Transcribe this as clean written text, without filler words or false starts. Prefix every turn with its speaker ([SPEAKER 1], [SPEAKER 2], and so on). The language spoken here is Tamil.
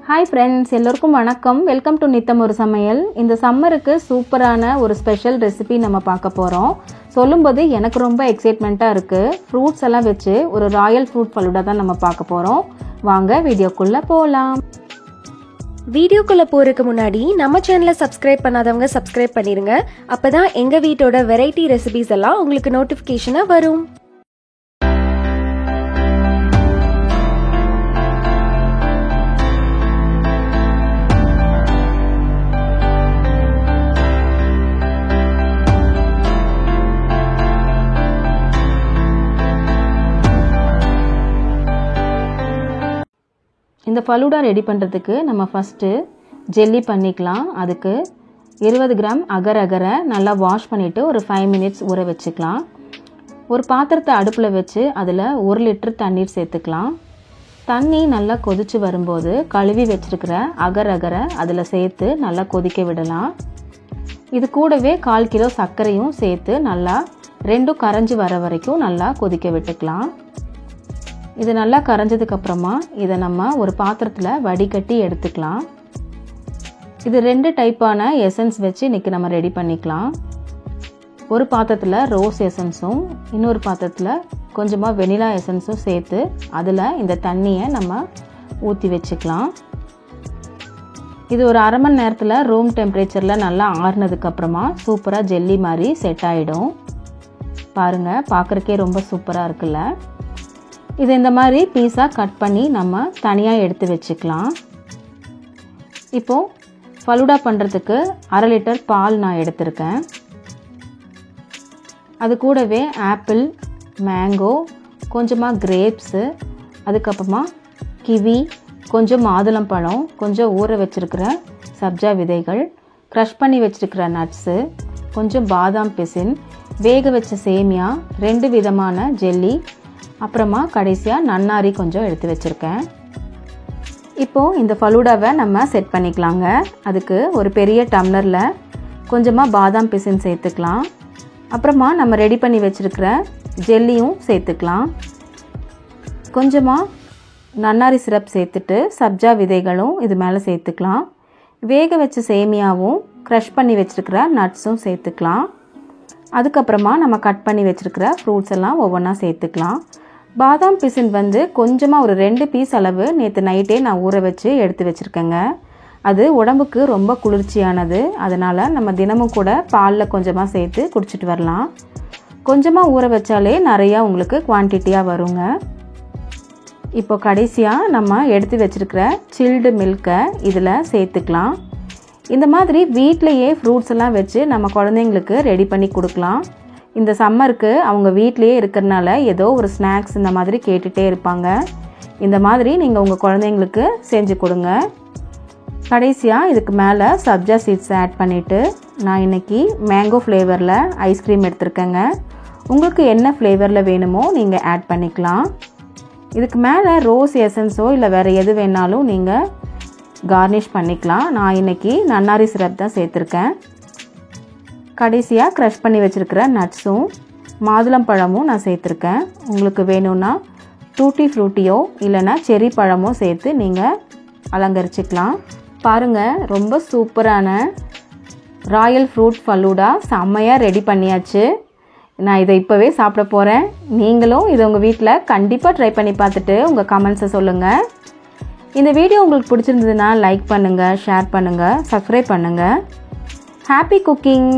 [SPEAKER 1] ஹாய் ஃப்ரெண்ட்ஸ், எல்லோருக்கும் வணக்கம். வெல்கம் டு நித்தம் ஒரு சமையல். இந்த சம்மருக்கு சூப்பரான ஒரு ஸ்பெஷல் ரெசிபி நம்ம பார்க்க போகிறோம். சொல்லும்போது எனக்கு ரொம்ப எக்ஸைட்மெண்ட்டாக இருக்குது. ஃப்ரூட்ஸ் எல்லாம் வச்சு ஒரு ராயல் ஃப்ரூட் ஃபலூடா தான் நம்ம பார்க்க போகிறோம். வாங்க வீடியோக்குள்ளே போகலாம்.
[SPEAKER 2] வீடியோக்குள்ளே போகிறதுக்கு முன்னாடி நம்ம சேனலை சப்ஸ்கிரைப் பண்ணாதவங்க சப்ஸ்கிரைப் பண்ணிடுங்க. அப்போ தான் எங்கள் வீட்டோட வெரைட்டி ரெசிபிஸ் எல்லாம் உங்களுக்கு நோட்டிஃபிகேஷனாக வரும்.
[SPEAKER 1] இந்த ஃபலூடா ரெடி பண்ணுறதுக்கு நம்ம ஃபஸ்ட்டு ஜெல்லி பண்ணிக்கலாம். அதுக்கு 20 கிராம் அகர் அகரை நல்லா வாஷ் பண்ணிவிட்டு ஒரு 5 மினிட்ஸ் ஊற வச்சுக்கலாம். ஒரு பாத்திரத்தை அடுப்பில் வச்சு அதில் 1 லிட்டர் தண்ணீர் சேர்த்துக்கலாம். தண்ணி நல்லா கொதித்து வரும்போது கழுவி வச்சுருக்கிற அகர் அகரை அதில் சேர்த்து நல்லா கொதிக்க விடலாம். இது கூடவே 1/4 கிலோ சர்க்கரையும் சேர்த்து நல்லா ரெண்டும் கரைஞ்சி வர வரைக்கும் நல்லா கொதிக்க விட்டுக்கலாம். இது நல்லா கரைஞ்சதுக்கப்புறமா இதை நம்ம ஒரு பாத்திரத்தில் வடிகட்டி எடுத்துக்கலாம். இது 2 டைப்பான எசன்ஸ் வச்சு இன்றைக்கி நம்ம ரெடி பண்ணிக்கலாம். ஒரு பாத்திரத்தில் ரோஸ் எசன்ஸும் இன்னொரு பாத்திரத்தில் கொஞ்சமாக வெனிலா எசன்ஸும் சேர்த்து அதில் இந்த தண்ணியை நம்ம ஊற்றி வச்சுக்கலாம். இது ஒரு அரை மணி நேரத்தில் ரூம் டெம்பரேச்சரில் நல்லா ஆறுனதுக்கப்புறமா சூப்பராக ஜெல்லி மாதிரி செட் ஆகிடும். பாருங்கள், பார்க்குறக்கே ரொம்ப சூப்பராக இருக்குல்ல. இது இந்த மாதிரி பீஸாக கட் பண்ணி நம்ம தனியாக எடுத்து வச்சுக்கலாம். இப்போது ஃபலூடா பண்ணுறதுக்கு 1/2 லிட்டர் பால் நான் எடுத்திருக்கேன். அது கூடவே ஆப்பிள், மேங்கோ, கொஞ்சமாக கிரேப்ஸு, அதுக்கப்புறமா கிவி, கொஞ்சம் மாதுளம்பழம், கொஞ்சம் ஊற வச்சுருக்கிற சப்ஜா விதைகள், க்ரஷ் பண்ணி வச்சுருக்கிற நட்ஸு, கொஞ்சம் பாதாம் பிசின், வேக வச்ச சேமியா, 2 விதமான ஜெல்லி, அப்புறமா கடைசியாக நன்னாரி கொஞ்சம் எடுத்து வச்சுருக்கேன். இப்போது இந்த ஃபலூடாவை நம்ம செட் பண்ணிக்கலாங்க. அதுக்கு ஒரு பெரிய டம்ளரில் கொஞ்சமாக பாதாம் பிசின் சேர்த்துக்கலாம். அப்புறமா நம்ம ரெடி பண்ணி வச்சுருக்கிற ஜெல்லியும் சேர்த்துக்கலாம். கொஞ்சமாக நன்னாரி சிரப் சேர்த்துட்டு சப்ஜா விதைகளும் இது மேலே சேர்த்துக்கலாம். வேக வச்ச சேமியாவும் க்ரஷ் பண்ணி வச்சுருக்கிற நட்ஸும் சேர்த்துக்கலாம். அதுக்கப்புறமா நம்ம கட் பண்ணி வச்சுருக்கிற ஃப்ரூட்ஸ் எல்லாம் ஒவ்வொன்றா சேர்த்துக்கலாம். பாதாம் பிசின் கொஞ்சமாக ஒரு 2 பீஸ் அளவு நேற்று நைட்டே நான் ஊற வச்சு எடுத்து வச்சுருக்கேங்க. அது உடம்புக்கு ரொம்ப குளிர்ச்சியானது. அதனால் நம்ம தினமும் கூட பாலில் கொஞ்சமாக சேர்த்து குடிச்சிட்டு வரலாம். கொஞ்சமாக ஊற வச்சாலே நிறையா உங்களுக்கு குவான்டிட்டியாக வருங்க. இப்போ கடைசியாக நம்ம எடுத்து வச்சுருக்கிற சில்டு மில்கை இதில் சேர்த்துக்கலாம். இந்த மாதிரி வீட்டிலையே ஃப்ரூட்ஸ் எல்லாம் வச்சு நம்ம குழந்தைங்களுக்கு ரெடி பண்ணி கொடுக்கலாம். இந்த சம்மருக்கு அவங்க வீட்டிலையே இருக்கிறனால ஏதோ ஒரு ஸ்நாக்ஸ் இந்த மாதிரி கேட்டுகிட்டே இருப்பாங்க. இந்த மாதிரி நீங்கள் உங்கள் குழந்தைங்களுக்கு செஞ்சு கொடுங்க. கடைசியாக இதுக்கு மேலே சப்ஜா சீட்ஸ் ஆட் பண்ணிவிட்டு நான் இன்றைக்கி மேங்கோ ஃப்ளேவரில் ஐஸ்கிரீம் எடுத்துருக்கேங்க. உங்களுக்கு என்ன ஃப்ளேவரில் வேணுமோ நீங்கள் ஆட் பண்ணிக்கலாம். இதுக்கு மேலே ரோஸ் எசன்ஸோ இல்லை வேறு எது வேணாலும் நீங்கள் கார்னிஷ் பண்ணிக்கலாம். நான் இன்றைக்கி நன்னாரி சிரப் தான் சேர்த்துருக்கேன். கடைசியாக க்ரஷ் பண்ணி வச்சுருக்கிற நட்ஸும் மாதுளம்பழமும் நான் சேர்த்துருக்கேன். உங்களுக்கு வேணும்னா டூட்டி ஃப்ரூட்டியோ இல்லைனா செரி பழமோ சேர்த்து நீங்கள் அலங்கரிச்சிக்கலாம். பாருங்கள், ரொம்ப சூப்பரான ராயல் ஃப்ரூட் ஃபலூடா செம்மையாக ரெடி பண்ணியாச்சு. நான் இதை இப்போவே சாப்பிட போகிறேன். நீங்களும் இதை உங்கள் வீட்டில் கண்டிப்பாக ட்ரை பண்ணி பார்த்துட்டு உங்கள் கமெண்ட்ஸை சொல்லுங்கள். இந்த வீடியோ உங்களுக்கு பிடிச்சிருந்ததுன்னா லைக் பண்ணுங்கள், ஷேர் பண்ணுங்கள், சப்ஸ்கிரைப் பண்ணுங்கள். Happy cooking!